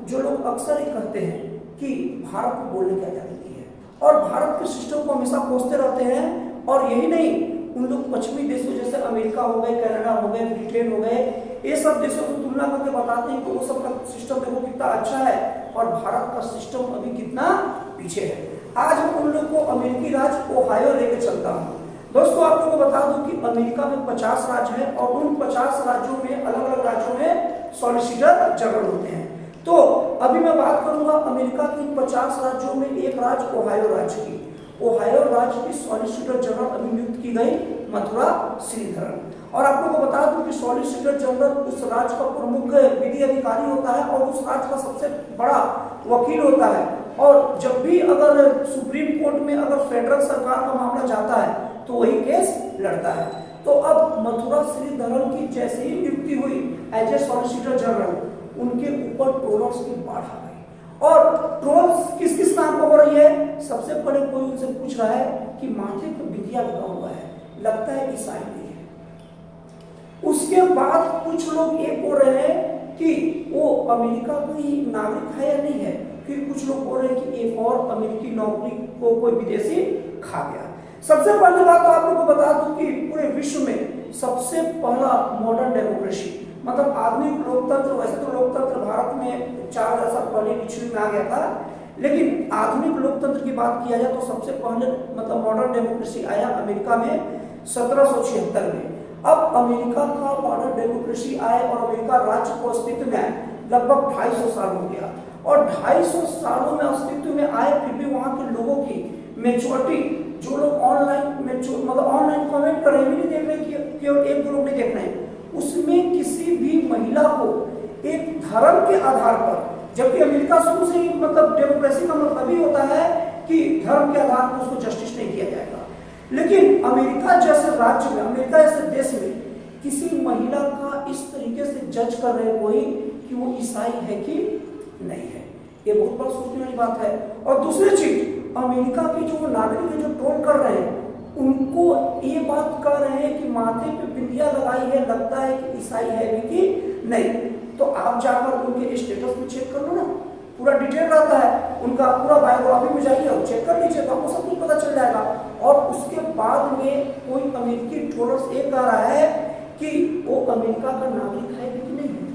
जो लोग अक्सर ही कहते हैं कि भारत को बोलने की आजादी नहीं है और भारत के सिस्टम को हमेशा कोसते रहते हैं, और यही नहीं, उन लोग पश्चिमी देशों जैसे अमेरिका हो गए, कनाडा हो गए, ब्रिटेन हो गए, ये सब देशों की तुलना करके बताते हैं कि वो सब का सिस्टम देखो कितना अच्छा है और भारत का सिस्टम अभी कितना पीछे है। आज मैं उन लोग को अमेरिकी राज्य ओहायो लेके चलता हूँ। दोस्तों आप लोगों को बता दूं कि अमेरिका में 50 राज्य हैं और उन 50 राज्यों में अलग अलग राज्यों में सॉलिसिटर जनरल होते हैं। तो अभी मैं बात करूंगा अमेरिका के 50 राज्यों में एक राज्य ओहायो राज्य की। ओहायो राज्य की सॉलिसिटर जनरल अभी नियुक्त की गई मथुरा श्रीधरन। और आप लोगों को बता दूं कि सॉलिसिटर जनरल उस राज्य का प्रमुख विधि अधिकारी होता है और उस राज्य का सबसे बड़ा वकील होता है। और जब भी अगर सुप्रीम कोर्ट में अगर फेडरल सरकार का मामला जाता है तो वही केस लड़ता है। तो अब मथुरा श्रीधरन की जैसे ही नियुक्ति हुई एज ए सॉलिसिटर जनरल, उनके ऊपर ट्रोलर्स की बाढ़ आ गई। और ट्रोल्स किस किस नाम पर हो रही है? सबसे पहले कोई उनसे पूछ रहा है कि माथे पर बिंदिया लगा हुआ है, लगता है ईसाई नहीं है। उसके बाद कुछ लोग ये बोल रहे हैं कि वो अमेरिका की नागरिक है या नहीं है। फिर कुछ लोग बोल रहे हैं कि एक और अमेरिकी नौकरी को कोई विदेशी खा गया। सबसे पहली बात तो आप लोगों को बता दूं कि पूरे विश्व में सबसे पहला मॉडर्न डेमोक्रेसी, मतलब आधुनिक लोकतंत्र, वैसे तो लोकतंत्र भारत में 4000 साल पहले पिछड़ी में आ गया था, लेकिन आधुनिक लोकतंत्र की बात किया जाए तो सबसे पहले मतलब मॉडर्न डेमोक्रेसी आया अमेरिका में 1776 में। अब अमेरिका का मॉडर्न डेमोक्रेसी आए और अमेरिका राज्य को अस्तित्व में आए लगभग 250 साल हो गया, और 250 सालों में अस्तित्व में आए फिर भी वहां के लोगों की मेजॉरिटी, जो लोग ऑनलाइन मतलब ऑनलाइन कमेंट कर रहे हैं, नहीं देख रहे कि केवल एक दो लोग नहीं देख रहे हैं, उसमें किसी भी महिला को एक धर्म के आधार पर, जबकि अमेरिका शुरू से ही मतलब डेमोक्रेसी का मतलब ही होता है कि धर्म के आधार पर उसको जस्टिस नहीं किया जाएगा, लेकिन अमेरिका जैसे राज्य में, अमेरिका जैसे देश में किसी महिला का इस तरीके से जज कर रहे कोई कि वो ईसाई है कि नहीं है, ये बहुत बड़ा सोचने वाली बात है। और दूसरी चीज, अमेरिका के जो नागरिक है जो ट्रोल कर रहे हैं, उनको ये बात कर रहे हैं कि माथे पे बिंदिया लगाई है, लगता है कि ईसाई है भी कि नहीं। तो आप जाकर उनके स्टेटस में चेक कर लो ना, पूरा डिटेल रहता है, उनका पूरा बायोग्राफी में जाइए और चेक कर लीजिए तो आपको सब कुछ पता चल जाएगा। और उसके बाद में कोई अमेरिकी ट्रोलर्स ये कह रहा है कि वो अमेरिका का नागरिक है कि नहीं है।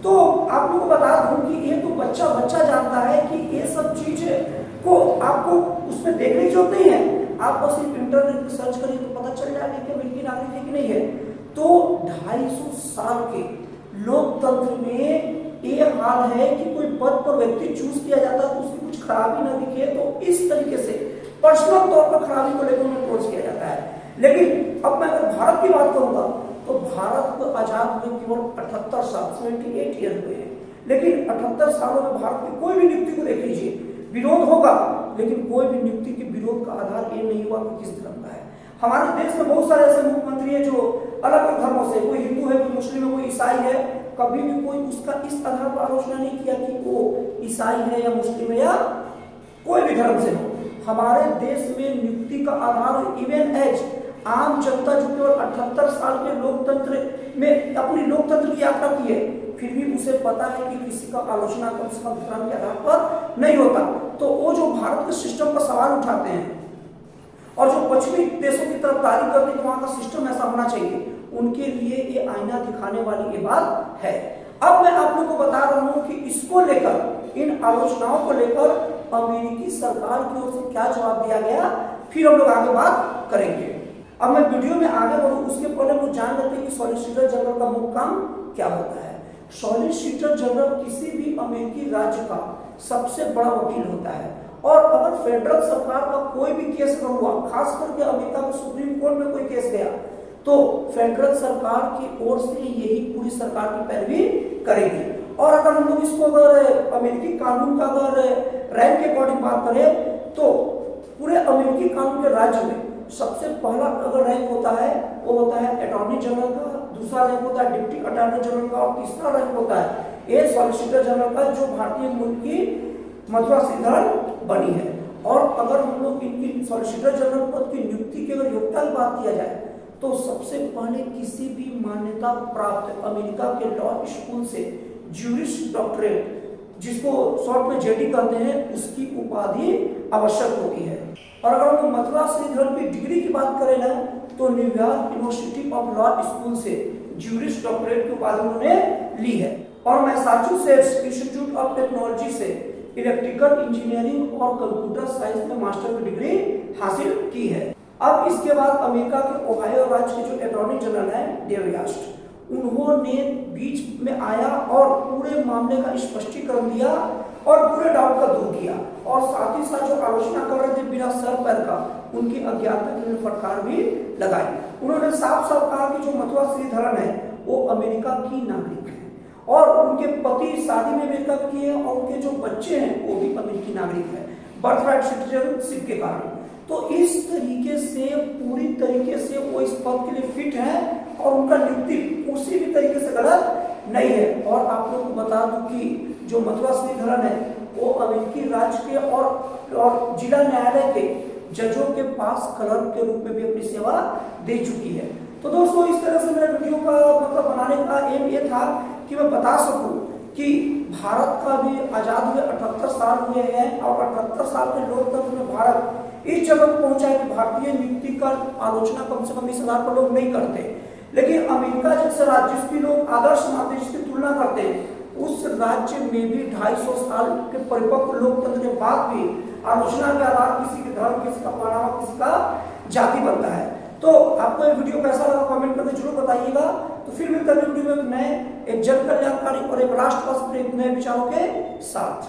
तो आप लोगों को बता दूं कि ये तो बच्चा जानता है कि ये सब चीजें को आपको उसमें देखने की जरूरत नहीं है, आप बस इंटरनेट पर सर्च करिए तो पता चल जाएगा कि अमेरिकी नागरिक है कि नहीं है। तो 250 साल के लोकतंत्र में ये हाल है कि कोई पद पर व्यक्ति चूज किया जाता है तो उसकी कुछ खराबी ना दिखे तो इस तरीके से पर्सनल तौर पर खराबी को लेकर उन्हें ट्रोल किया जाता है। लेकिन अब मैं अगर भारत की बात करूंगा तो भारत को आजाद हुए केवल 78 साल 78 ईयर हुए हैं, लेकिन 78 सालों में भारत की कोई भी नियुक्ति को देख लीजिए, विरोध होगा, लेकिन कोई भी नियुक्ति के विरोध का आधार ये नहीं हुआ कि किस धर्म का है। हमारे देश में बहुत सारे ऐसे मुख्यमंत्री हैं जो अलग अलग धर्मों से, कोई हिंदू है, कोई मुस्लिम है, कोई ईसाई है, कभी भी कोई उसका इस आधार पर आलोचना नहीं किया कि वो ईसाई है या मुस्लिम है या कोई भी धर्म से हो। हमारे देश में नियुक्ति का आधार इवन एज आम जनता जो केवल 78 साल के लोकतंत्र में अपनी लोकतंत्र की यात्रा की है, फिर भी उसे पता है कि किसी का आलोचना कम से कम धर्म के आधार पर नहीं होता। तो वो जो भारत के सिस्टम पर सवाल उठाते हैं और जो पश्चिमी देशों की तरफ तारीफ करते हैं कि वहां का सिस्टम ऐसा होना चाहिए, उनके लिए ये आईना दिखाने वाली ये बात है। अब मैं आप लोगों को बता रहा हूं कि इसको लेकर, इन आलोचनाओं को लेकर अमेरिकी सरकार की ओर से क्या जवाब दिया गया, फिर हम लोग आगे बात करेंगे। अब मैं वीडियो में आगे बढ़ूं उसके पहले लोग जान लेते हैं कि सॉलिसिटर जनरल का मुख्य काम क्या होता है। सॉलिसिटर जनरल किसी भी अमेरिकी राज्य का सबसे बड़ा वकील होता है, और अगर फेडरल सरकार का कोई भी केस हुआ, खास करके अमेरिका में सुप्रीम कोर्ट में कोई केस गया, तो फेडरल सरकार की ओर से यही पूरी सरकार की पैरवी करेगी। और अगर हम लोग इसको अगर अमेरिकी कानून का अगर रैंक के अकॉर्डिंग बात करें तो पूरे अमेरिकी कानून के राज्य में सबसे पहला अगर रैंक होता है वो होता है अटॉर्नी जनरल का, दूसरा रैंक होता है डिप्टी अटॉर्नी जनरल का, और तीसरा रैंक होता है ये सॉलिसिटर जनरल का, जो भारतीय मूल की मथुरा श्रीधरन बनी है। और अगर हम लोग इनकी सॉलिसिटर जनरल पद की नियुक्ति की अगर योग्यता की बात किया जाए तो सबसे पहले किसी भी मान्यता प्राप्त अमेरिका के लॉ स्कूल से ज्यूरिस डॉक्टरेट जिसको शॉर्ट में जेडी कहते हैं, उसकी उपाधि आवश्यक होती है। और अगर हम मथुरा श्रीधरन की डिग्री की बात करें ना, तो New York university of law school से ज्यूरिस्ट डॉक्टरेट की उपाधि उन्होंने ली है। और मैसाचुसेट्स इंस्टीट्यूट ऑफ टेक्नोलॉजी से इलेक्ट्रिकल इंजीनियरिंग और कंप्यूटर साइंस में मास्टर की डिग्री हासिल की है। अब इसके बाद अमेरिका के ओहायो राज्य के जो अटॉर्नी जनरल है डेव यास्ट, उन्होंने बीच में आया और पूरे मामले का स्पष्टीकरण दिया और पूरे डाउट का दूर किया, और साथ ही साथ जो आलोचना कर रहे थे बिना सर पैर का, उनकी अज्ञानता के लिए फटकार भी लगाई। उन्होंने साफ साफ कहा कि जो मथुरा श्रीधरन है वो अमेरिका की नागरिक है, और उनके पति शादी में अमेरिका में किए, और उनके जो बच्चे हैं वो भी अमेरिकी नागरिक है बर्थ राइट सिटीजनशिप के कारण। तो इस तरीके से पूरी तरीके से वो इस पद के लिए फिट है, और उनका नियुक्ति उसी भी तरीके से गलत नहीं है। और आप लोग को बता दूं कि जो मथुरा श्रीधरन है वो अमेरिकी राज्य के और जिला न्यायालय के जजों के पास क्लर्क के रूप में भी अपनी सेवा दे चुकी है। तो दोस्तों, इस तरह से मेरे वीडियो का मतलब बनाने का एम ये था कि मैं बता सकूं कि भारत का भी आजाद हुए 78 साल हुए हैं, और 78 साल के लोकतंत्र में भारत इस जगह पहुंचा है कि भारतीय नीति का आलोचना कम से कम इस आधार पर लोग नहीं करते। लेकिन अमेरिका जैसे राज्य जिसकी लोग आदर्श मानते हैं, जिसकी तुलना करते हैं, उस राज्य में भी 250 साल के परिपक्व लोकतंत्र के बाद भी आलोचना के आधार किसी के धर्म, किसी का पहनावा, किसी का जाति बनता है। तो आपको ये वीडियो कैसा लगा कमेंट करके जरूर बताइएगा। तो फिर मिलते हैं वीडियो में एक नए, एक जन कल्याणकारी और एक राष्ट्र नए विचारों के साथ।